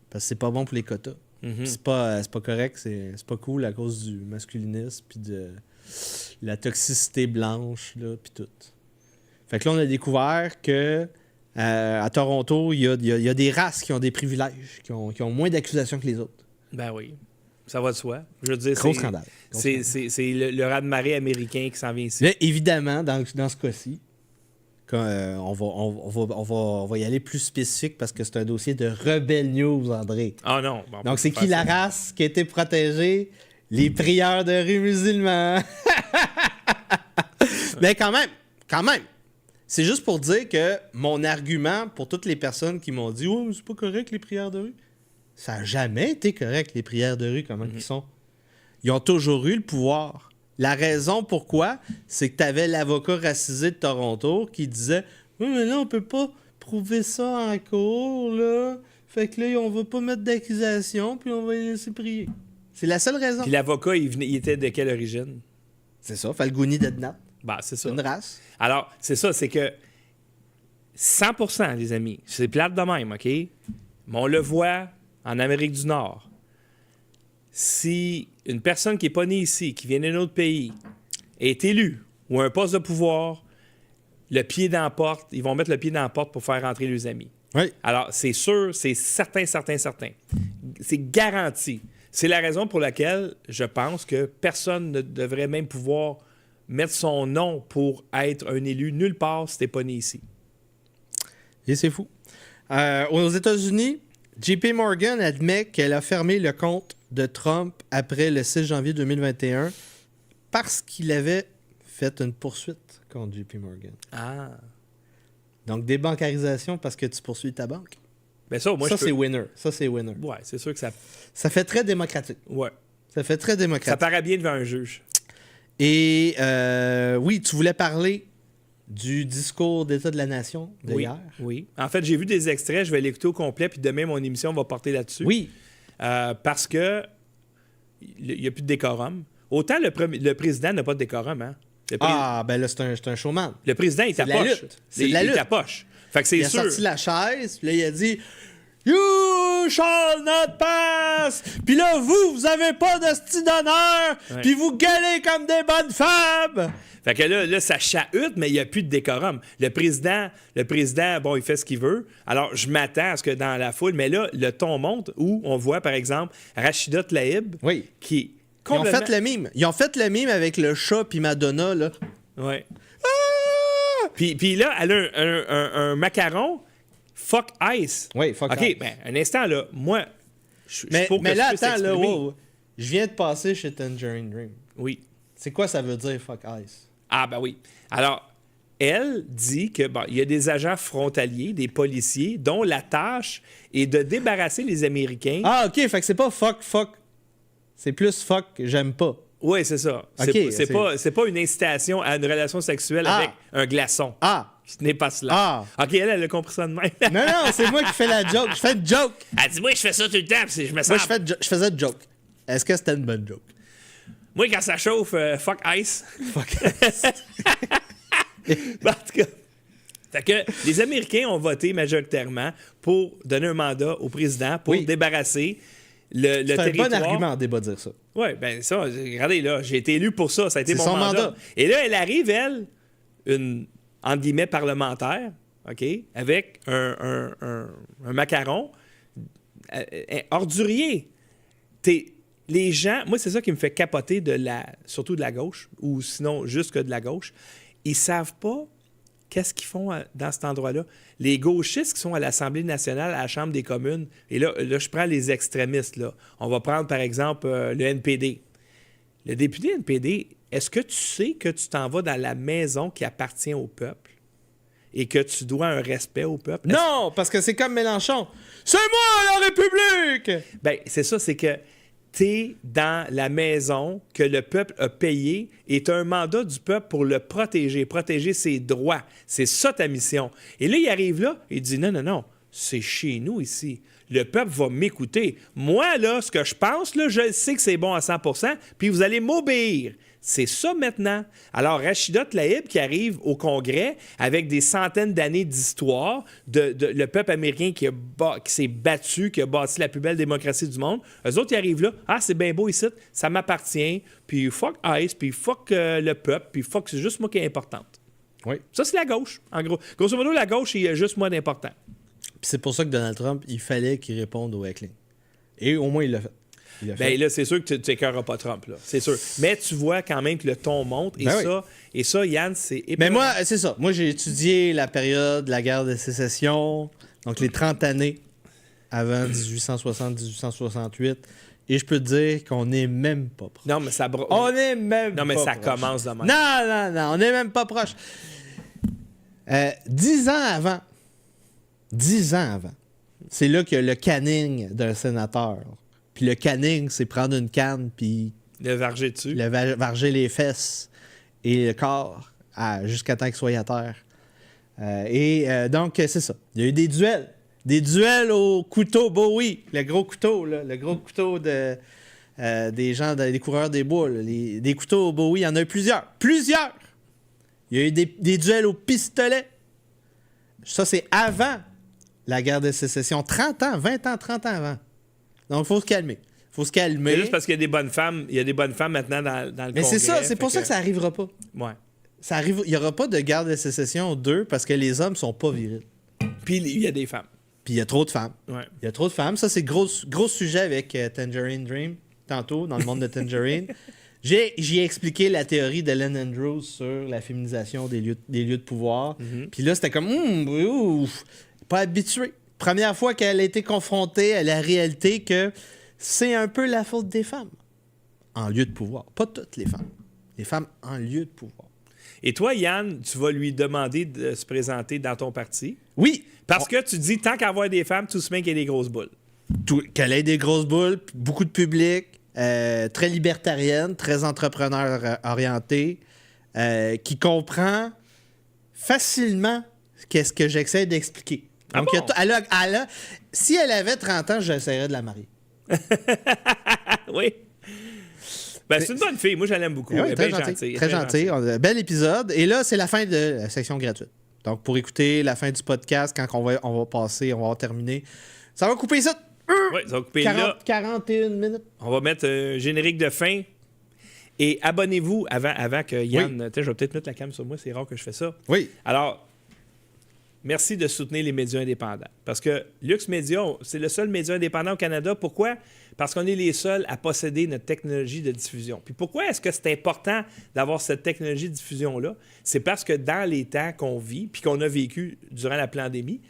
Parce que c'est pas bon pour les quotas. Mm-hmm. C'est pas correct, c'est pas cool à cause du masculinisme puis de la toxicité blanche, là, puis tout. Fait que là, on a découvert que à Toronto, il y a des races qui ont des privilèges, qui ont moins d'accusations que les autres. Ben oui. Ça va de soi. Je veux dire, Gros scandale. C'est le raz-de-marée américain qui s'en vient ici. Mais évidemment, dans ce cas-ci, on va y aller plus spécifique parce que c'est un dossier de Rebel News, André. Ah non. Bon, donc, c'est qui la race qui a été protégée? Les prieurs de rue musulmans. Mais quand même, c'est juste pour dire que mon argument pour toutes les personnes qui m'ont dit « Oh, c'est pas correct les prières de rue », ça n'a jamais été correct les prières de rue, comment ils sont. ils ont toujours eu le pouvoir. La raison pourquoi, c'est que tu avais l'avocat racisé de Toronto qui disait « Oui, mais là, on peut pas prouver ça en cours, là. Fait que là, on va pas mettre d'accusation, puis on va les laisser prier. » C'est la seule raison. Puis l'avocat, il était de quelle origine? C'est ça, Falgouni d'Ednat. Ben, c'est ça. Une race. Alors, c'est ça, c'est que 100%, les amis, c'est plate de même, OK? Mais on le voit en Amérique du Nord. Si une personne qui n'est pas née ici, qui vient d'un autre pays, est élue ou a un poste de pouvoir, le pied dans la porte, ils vont mettre le pied dans la porte pour faire rentrer leurs amis. Oui. Alors, c'est sûr, c'est certain. C'est garanti. C'est la raison pour laquelle je pense que personne ne devrait même pouvoir mettre son nom pour être un élu nulle part si t'es pas né ici. Et c'est fou. Aux États-Unis, JP Morgan admet qu'elle a fermé le compte de Trump après le 6 janvier 2021 parce qu'il avait fait une poursuite contre JP Morgan. Ah. Donc, débancarisation parce que tu poursuis ta banque. Ben ça, moi, c'est winner. Ça, c'est winner. Ouais, c'est sûr que ça... Ça fait très démocratique. Ouais. Ça fait très démocratique. Ça paraît bien devant un juge. Et oui, tu voulais parler du discours d'État de la Nation de hier. Oui. En fait, j'ai vu des extraits, je vais l'écouter au complet, puis demain, mon émission va porter là-dessus. Oui. Parce que il n'y a plus de décorum. Autant le président n'a pas de décorum, hein? Ben là, c'est un showman. Le président, il tapoche. C'est de la lutte. Il tapoche. Fait que c'est sûr. Il a sorti la chaise, puis là, il a dit « You shall not pass! » Puis là, vous avez pas de style d'honneur, puis vous gueulez comme des bonnes femmes! Fait que là, ça chahute, mais il n'y a plus de décorum. Le président, bon, il fait ce qu'il veut. Alors, je m'attends à ce que dans la foule, mais là, le ton monte où on voit, par exemple, Rachida Tlaib, qui... Ils ont fait le mime. Ils ont fait le mime avec le chat puis Madonna, là. Ouais. Ah! Puis là, elle a un macaron fuck ice. Oui, fuck ice. OK, ben, un instant, là, moi, mais là, attends, là, wow. Je viens de passer chez Tangerine Dream. Oui. C'est quoi ça veut dire, fuck ice? Ah, ben oui. Alors, elle dit que il y a des agents frontaliers, des policiers, dont la tâche est de débarrasser les Américains. Ah, OK, fait que c'est pas fuck. C'est plus fuck, j'aime pas. Oui, c'est ça. Okay, c'est pas une incitation à une relation sexuelle avec un glaçon. Ce n'est pas cela. OK, elle a compris ça de même. Non, c'est moi qui fais la joke. Je fais une joke. Elle dit, moi, je fais ça tout le temps, je me sens... Moi, je faisais une joke. Est-ce que c'était une bonne joke? Moi, quand ça chauffe, fuck ice. Fuck ice. En tout cas... Fait que les Américains ont voté majoritairement pour donner un mandat au président pour débarrasser le territoire. C'est un bon argument en débat de dire ça. Oui, ben ça, regardez là, j'ai été élu pour ça, ça a été mon son mandat. Et là, elle arrive, elle, une, entre guillemets, parlementaire, OK, avec un macaron ordurier. Les gens, moi, c'est ça qui me fait capoter surtout de la gauche, ou sinon juste que de la gauche, ils savent pas qu'est-ce qu'ils font dans cet endroit-là. Les gauchistes qui sont à l'Assemblée nationale, à la Chambre des communes, et là je prends les extrémistes, là. On va prendre, par exemple, le NPD. Le député NPD, est-ce que tu sais que tu t'en vas dans la maison qui appartient au peuple et que tu dois un respect au peuple? Non, parce que c'est comme Mélenchon. C'est moi, la République! Bien, c'est ça, c'est que t'es dans la maison que le peuple a payée et t'as un mandat du peuple pour le protéger ses droits. C'est ça ta mission. Et là, il arrive là, il dit non, c'est chez nous ici. Le peuple va m'écouter. Moi, là, ce que je pense, là, je sais que c'est bon à 100%, puis vous allez m'obéir. C'est ça maintenant. Alors, Rachida Tlaib qui arrive au Congrès avec des centaines d'années d'histoire, le peuple américain qui s'est battu, qui a bâti la plus belle démocratie du monde, eux autres, ils arrivent là, c'est bien beau ici, ça m'appartient, puis fuck ICE, puis fuck le peuple, puis fuck, c'est juste moi qui est importante. Oui. Ça, c'est la gauche, en gros. Grosso modo, la gauche, il y a juste moi d'important. Puis c'est pour ça que Donald Trump, il fallait qu'il réponde au heckling. Et au moins, il l'a fait. Ben là, c'est sûr que tu n'écœureras pas Trump, là. C'est sûr. Mais tu vois quand même que le ton monte. Et ça, Yann, c'est... Mais moi, c'est ça. Moi, j'ai étudié la période de la guerre de sécession, donc les 30 années avant 1860-1868. Et je peux te dire qu'on n'est même pas proche. Non, mais ça... On n'est même pas proche. Non, mais ça commence de même. Non, on n'est même pas proche. 10 ans avant, c'est là qu'il y a le canning d'un sénateur. Puis le canning, c'est prendre une canne puis Le varger dessus. Le varger les fesses et le corps jusqu'à temps qu'il soit à terre. Donc, c'est ça. Il y a eu des duels. Des duels au couteau Bowie. Le gros couteau, là. Le gros couteau des gens, des coureurs des bois. Là. Des couteaux Bowie, il y en a eu plusieurs. Plusieurs! Il y a eu des duels au pistolet. Ça, c'est avant la guerre de sécession. 30 ans, 20 ans, 30 ans avant. Donc, il faut se calmer. C'est juste parce qu'il y a des bonnes femmes. Il y a des bonnes femmes maintenant dans le Congrès. Mais c'est ça, c'est pour ça que ça n'arrivera pas. Ouais. Il n'y aura pas de guerre de sécession 2 parce que les hommes sont pas virils. Puis il y a des femmes. Puis il y a trop de femmes. Ouais. Il y a trop de femmes. Ça, c'est gros sujet avec Tangerine Dream, tantôt, dans le monde de Tangerine. J'ai expliqué la théorie de Len Andrews sur la féminisation des lieux de pouvoir. Puis là, c'était comme, pas habitué. Première fois qu'elle a été confrontée à la réalité que c'est un peu la faute des femmes en lieu de pouvoir. Pas toutes les femmes. Les femmes en lieu de pouvoir. Et toi, Yann, tu vas lui demander de se présenter dans ton parti. Oui. Parce que tu dis, tant qu'à avoir des femmes, tout se met qu'il y ait des grosses boules. Qu'elle ait des grosses boules, beaucoup de public, très libertarienne, très entrepreneur orientée, qui comprend facilement qu'est-ce que j'essaie d'expliquer. Donc, si elle avait 30 ans, j'essaierais de la marier. Oui. Ben, c'est une bonne fille. Moi, je l'aime beaucoup. Oui, elle est très bien gentille. Très gentille. Bel épisode. Et là, c'est la fin de la section gratuite. Donc, pour écouter la fin du podcast, quand on va terminer, ça va couper ça. Oui, ça va couper 41 minutes. On va mettre un générique de fin. Et abonnez-vous avant que Yann... Oui. Je vais peut-être mettre la cam sur moi. C'est rare que je fais ça. Oui. Alors, merci de soutenir les médias indépendants. Parce que Lux Media, c'est le seul média indépendant au Canada. Pourquoi? Parce qu'on est les seuls à posséder notre technologie de diffusion. Puis pourquoi est-ce que c'est important d'avoir cette technologie de diffusion-là? C'est parce que dans les temps qu'on vit, puis qu'on a vécu durant la pandémie,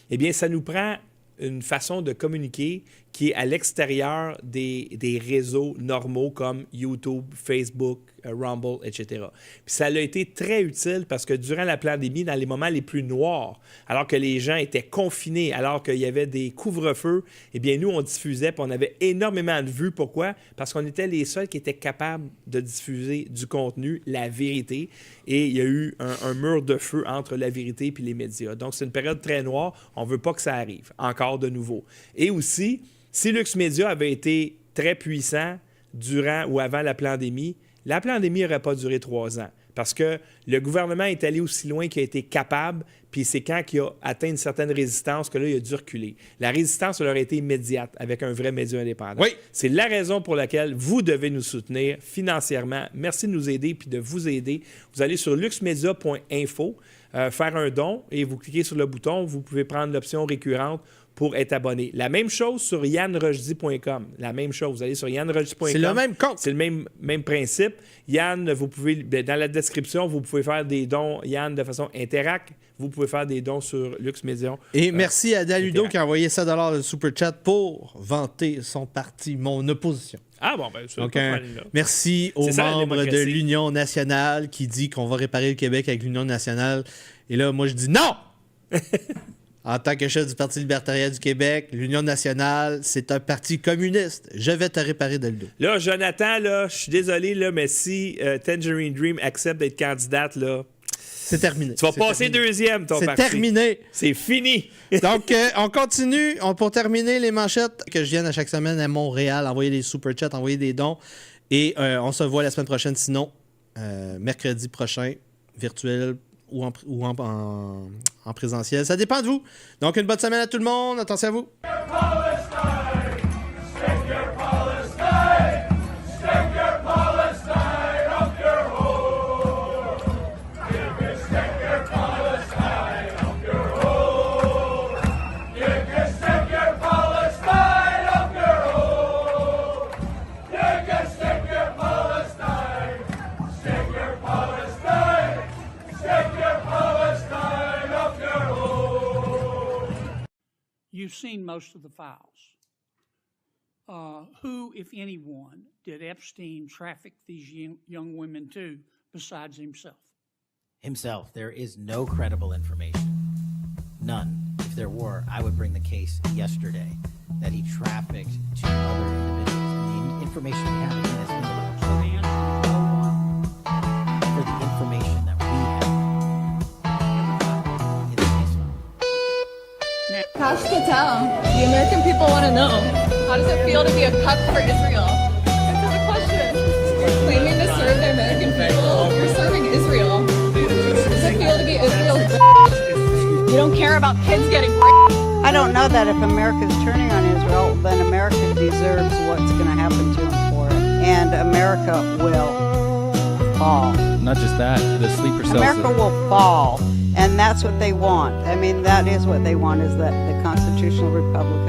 eh bien, ça nous prend une façon de communiquer qui est à l'extérieur des réseaux normaux comme YouTube, Facebook, Rumble, etc. Puis ça a été très utile parce que durant la pandémie, dans les moments les plus noirs, alors que les gens étaient confinés, alors qu'il y avait des couvre-feux, eh bien nous, on diffusait puis on avait énormément de vues. Pourquoi? Parce qu'on était les seuls qui étaient capables de diffuser du contenu, la vérité. Et il y a eu un mur de feu entre la vérité et les médias. Donc, c'est une période très noire. On ne veut pas que ça arrive, encore de nouveau. Et aussi, si Lux Media avait été très puissant durant ou avant la pandémie n'aurait pas duré 3 ans. Parce que le gouvernement est allé aussi loin qu'il a été capable, puis c'est quand il a atteint une certaine résistance que là, il a dû reculer. La résistance elle aurait été immédiate avec un vrai média indépendant. Oui. C'est la raison pour laquelle vous devez nous soutenir financièrement. Merci de nous aider puis de vous aider. Vous allez sur luxmedia.info, faire un don et vous cliquez sur le bouton. Vous pouvez prendre l'option récurrente pour être abonné. La même chose sur yannrojdi.com. La même chose. Vous allez sur yannrojdi.com. C'est le même compte. C'est le même principe. Yann, vous pouvez, dans la description, vous pouvez faire des dons, Yann, de façon interact. Vous pouvez faire des dons sur Lux Media. Et merci à Daludo qui a envoyé $100 de Super Chat pour vanter son parti, mon opposition. Ah bon, ben c'est donc, pas mal, là. Merci aux membres de l'Union nationale qui dit qu'on va réparer le Québec avec l'Union nationale. Et là, moi, je dis non! En tant que chef du Parti libertarien du Québec, l'Union nationale, c'est un parti communiste. Je vais te réparer de le dos. Là, Jonathan, là, je suis désolé, là, mais si Tangerine Dream accepte d'être candidate, là... C'est terminé. Tu vas passer deuxième, ton parti. C'est terminé. C'est fini. Donc, on continue. Pour terminer, les manchettes, que je vienne à chaque semaine à Montréal, envoyer des super chats, envoyer des dons. Et on se voit la semaine prochaine, sinon, mercredi prochain, virtuel ou en présentiel. Ça dépend de vous. Donc, une bonne semaine à tout le monde. Attention à vous. You've seen most of the files. Who, if anyone, did Epstein traffic these young women to besides himself? Himself. There is no credible information. None. If there were, I would bring the case yesterday that he trafficked to other individuals. And the information we have again is minimal. tell. The American people want to know. How does it feel to be a cuck for Israel? Answer the question. Claiming to serve the American people, you're serving Israel. How does it feel to be Israel's You don't care about kids getting I don't know that if America's turning on Israel, then America deserves what's going to happen to them for it. And America will fall. Not just that, the sleeper cells. America will fall. And that's what they want. I mean, that is what they want, is that the constitutional republic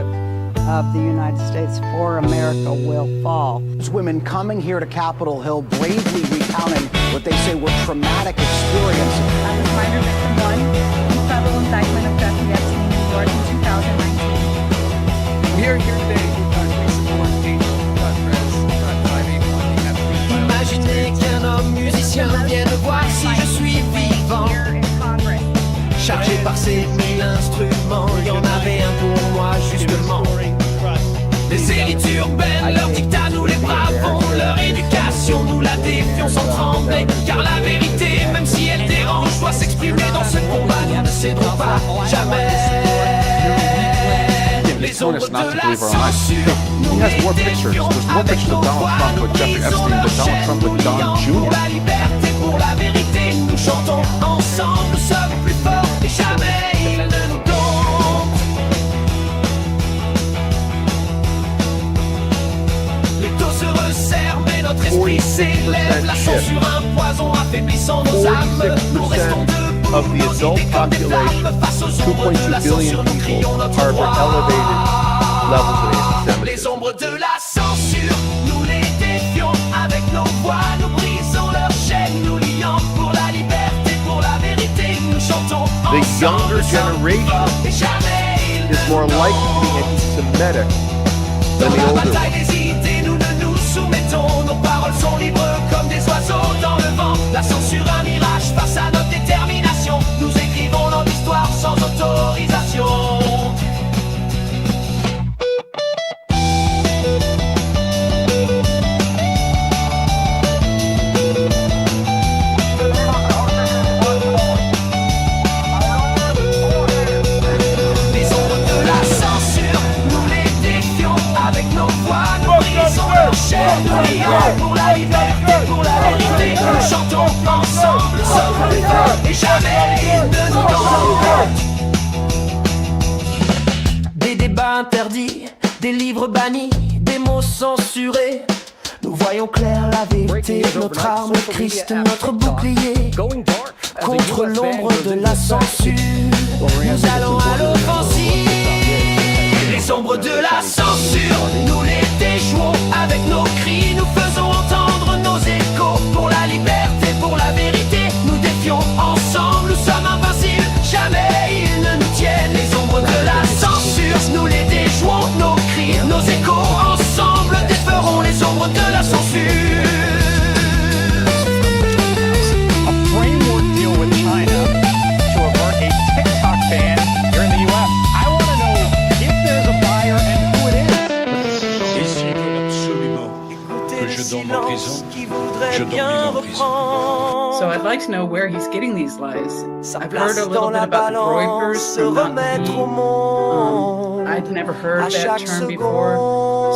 of the United States for America will fall. Women coming here to Capitol Hill bravely recounting what they say were traumatic experiences. As a minor victim one, in federal indictment of Jeffrey Epstein in New York in 2019. We are here today because we support Page.press.tv. Imaginez qu'un homme musicien vienne voir si je suis vivant. Chargé par ces 1000 instruments, il y en avait un pour moi justement. Les élites urbaines, leur dictat nous les bravons, leur éducation nous la défions sans trembler. Car la vérité, même si elle dérange, doit s'exprimer dans ce combat, nous ne céderons pas jamais. Les ombres de la censure, He has more pictures. There's more pictures of Donald Trump with Jeffrey Epstein than Donald Trump with Don pour la Jr. liberté, pour la vérité, nous chantons ensemble, nous sommes plus forts et jamais ils ne nous domptent. Les taux se resserrent, mais notre esprit s'élève. La censure, un poison affaiblissant nos âmes. Nous restons debout, Of the adult population, 2.2 billion people harbor elevated levels of anti-Semitism. les ombres de la censure, nous les défions avec nos voix, nous brisons leurs chaînes, nous lions pour la liberté, pour la vérité, nous chantons The ensemble, younger generation et jamais ils is more likely to be anti-Semitic than Dans the la older bataille one. des idées, nous ne nous soumettons. Nos paroles sont libres comme des oiseaux dans le vent. La censure, un mirage face à notre détermination. Nous écrivons notre histoire sans autorisation. Les ombres de la censure, nous les défions avec nos voix, nous brisons leur chaîne, nous lions pour la liberté, pour la vérité, nous chantons ensemble, nous sommes plus forts et jamais ils ne nous domptent. Des débats interdits, des livres bannis, des mots censurés. Nous voyons clair la vérité, notre arme, Christ, notre bouclier. Contre l'ombre de la censure, nous allons à l'offensive. Les ombres de la censure, nous les déjouons avec nos cris. Nous faisons entendre nos échos pour la liberté, pour la vérité. Nous défions ensemble, nous sommes invincibles. Jamais ils ne nous tiennent. Les ombres de la censure, nous les déjouons, nos cris, nos échos. Ensemble, déferons les ombres de la censure. A framework deal with China to avert a TikTok ban here in the U.S. I want to know if there's a buyer and who it is. Ici veulent absolument que je dorme en prison. Je dormirai en prison. So I'd like to know where he's getting these lies. I've heard a little bit about the Groypers from I'd never heard that term before.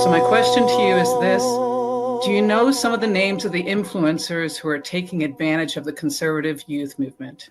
So my question to you is this. Do you know some of the names of the influencers who are taking advantage of the conservative youth movement?